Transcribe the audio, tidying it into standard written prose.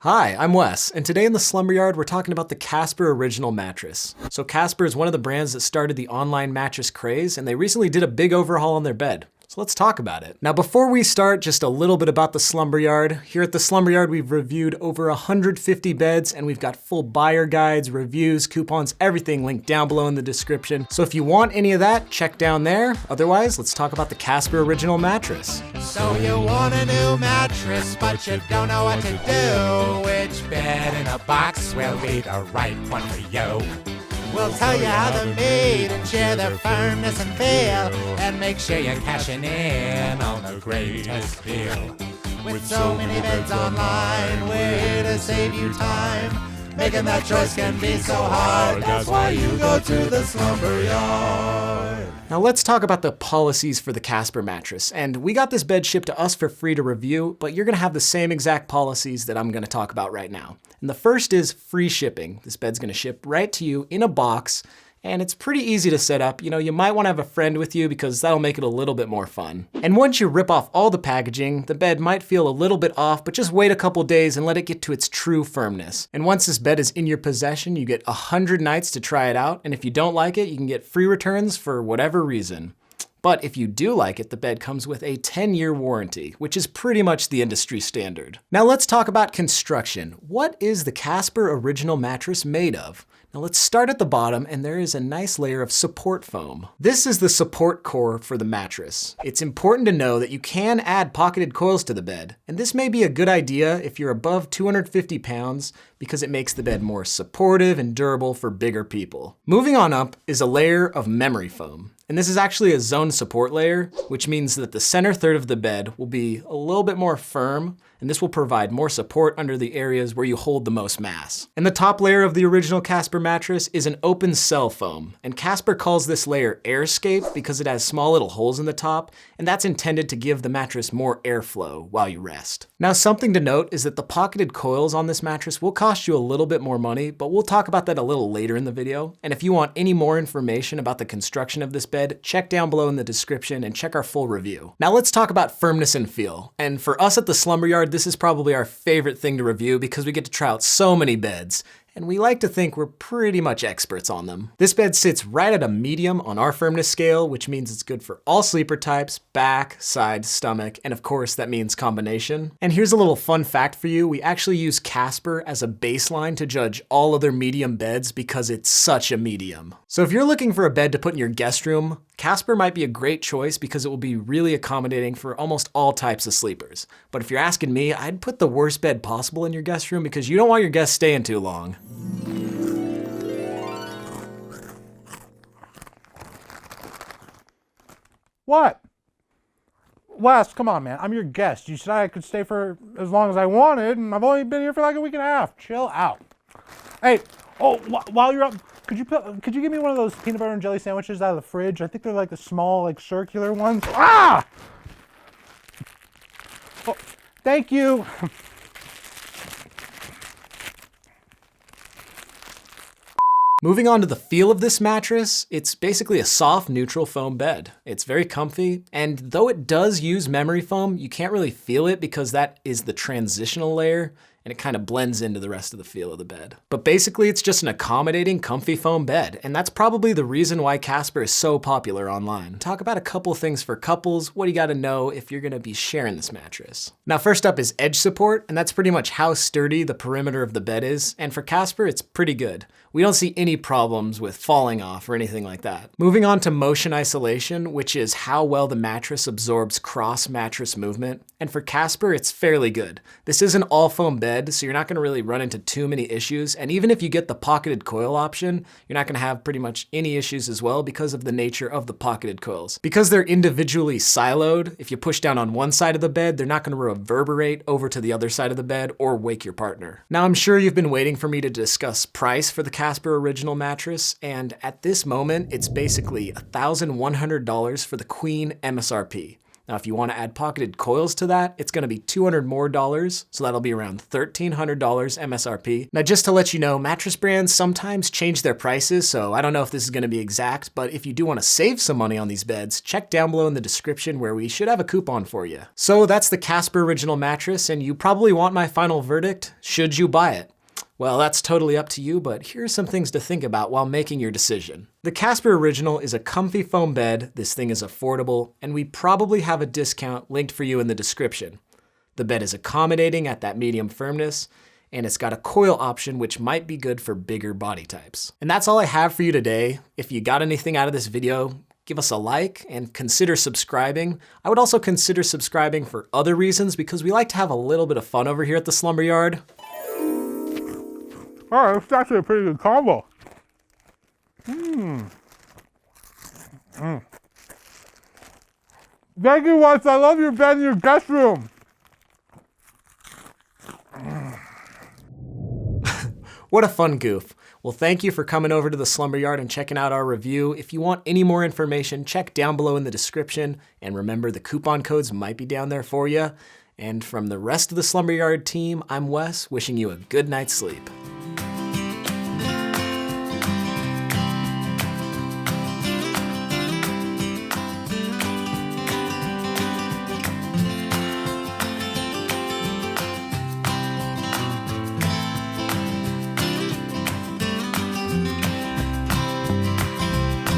Hi, I'm Wes, and today in the Slumberyard, we're talking about the Casper Original Mattress. So Casper is one of the brands that started the online mattress craze, and they recently did a big overhaul on their bed. So let's talk about it. Now, before we start, just a little bit about the Slumberyard. Here at the Slumberyard, we've reviewed over 150 beds, and we've got full buyer guides, reviews, coupons, everything linked down below in the description. So if you want any of that, check down there. Otherwise, let's talk about the Casper Original Mattress. So you want a new mattress, but you don't know what to do. Which bed in a box will be the right one for you? We'll tell you how they're made and share their firmness and feel, and make sure you're cashing in on the greatest deal. With so many beds online, we're here to save you time. Making that choice can be so hard, that's why you go to the Slumberyard. Now let's talk about the policies for the Casper mattress. And we got this bed shipped to us for free to review, but you're gonna have the same exact policies that I'm gonna talk about right now. And the first is free shipping. This bed's gonna ship right to you in a box, and it's pretty easy to set up. You know, you might wanna have a friend with you because that'll make it a little bit more fun. And once you rip off all the packaging, the bed might feel a little bit off, but just wait a couple days and let it get to its true firmness. And once this bed is in your possession, you get 100 nights to try it out. And if you don't like it, you can get free returns for whatever reason. But if you do like it, the bed comes with a 10-year warranty, which is pretty much the industry standard. Now let's talk about construction. What is the Casper Original Mattress made of? Now let's start at the bottom, and there is a nice layer of support foam. This is the support core for the mattress. It's important to know that you can add pocketed coils to the bed, and this may be a good idea if you're above 250 pounds because it makes the bed more supportive and durable for bigger people. Moving on up is a layer of memory foam. And this is actually a zone support layer, which means that the center third of the bed will be a little bit more firm, and this will provide more support under the areas where you hold the most mass. And the top layer of the original Casper mattress is an open cell foam, and Casper calls this layer airscape because it has small little holes in the top, and that's intended to give the mattress more airflow while you rest. Now, something to note is that the pocketed coils on this mattress will cost you a little bit more money, but we'll talk about that a little later in the video. And if you want any more information about the construction of this bed, check down below in the description and check our full review. Now let's talk about firmness and feel. And for us at the Slumberyard, this is probably our favorite thing to review because we get to try out so many beds, and we like to think we're pretty much experts on them. This bed sits right at a medium on our firmness scale, which means it's good for all sleeper types, back, side, stomach, and of course that means combination. And here's a little fun fact for you. We actually use Casper as a baseline to judge all other medium beds because it's such a medium. So if you're looking for a bed to put in your guest room, Casper might be a great choice because it will be really accommodating for almost all types of sleepers. But if you're asking me, I'd put the worst bed possible in your guest room because you don't want your guests staying too long. What? Wes, come on, man. I'm your guest. You said I could stay for as long as I wanted, and I've only been here for like a week and a half. Chill out. Hey, while you're up, could you give me one of those peanut butter and jelly sandwiches out of the fridge? I think they're like the small, like circular ones. Ah! Oh, thank you. Moving on to the feel of this mattress, it's basically a soft, neutral foam bed. It's very comfy, and though it does use memory foam, you can't really feel it because that is the transitional layer, and it kind of blends into the rest of the feel of the bed. But basically, it's just an accommodating, comfy foam bed, and that's probably the reason why Casper is so popular online. Talk about a couple things for couples. What do you gotta know if you're gonna be sharing this mattress? Now, first up is edge support, and that's pretty much how sturdy the perimeter of the bed is, and for Casper, it's pretty good. We don't see any problems with falling off or anything like that. Moving on to motion isolation, which is how well the mattress absorbs cross-mattress movement. And for Casper, it's fairly good. This is an all-foam bed, so you're not gonna really run into too many issues. And even if you get the pocketed coil option, you're not gonna have pretty much any issues as well because of the nature of the pocketed coils. Because they're individually siloed, if you push down on one side of the bed, they're not gonna reverberate over to the other side of the bed or wake your partner. Now, I'm sure you've been waiting for me to discuss price for the Casper Original Mattress, and at this moment, it's basically $1,100 for the Queen MSRP. Now, if you want to add pocketed coils to that, it's going to be $200 more, so that'll be around $1,300 MSRP. Now, just to let you know, mattress brands sometimes change their prices, so I don't know if this is going to be exact, but if you do want to save some money on these beds, check down below in the description where we should have a coupon for you. So that's the Casper Original Mattress, and you probably want my final verdict. Should you buy it? Well, that's totally up to you, but here are some things to think about while making your decision. The Casper Original is a comfy foam bed, this thing is affordable, and we probably have a discount linked for you in the description. The bed is accommodating at that medium firmness, and it's got a coil option which might be good for bigger body types. And that's all I have for you today. If you got anything out of this video, give us a like and consider subscribing. I would also consider subscribing for other reasons because we like to have a little bit of fun over here at the Slumberyard. All right, it's actually a pretty good combo. Thank you, Wes. I love your bed in your guest room. What a fun goof. Well, thank you for coming over to the Slumberyard and checking out our review. If you want any more information, check down below in the description. And remember, the coupon codes might be down there for you. And from the rest of the Slumberyard team, I'm Wes, wishing you a good night's sleep.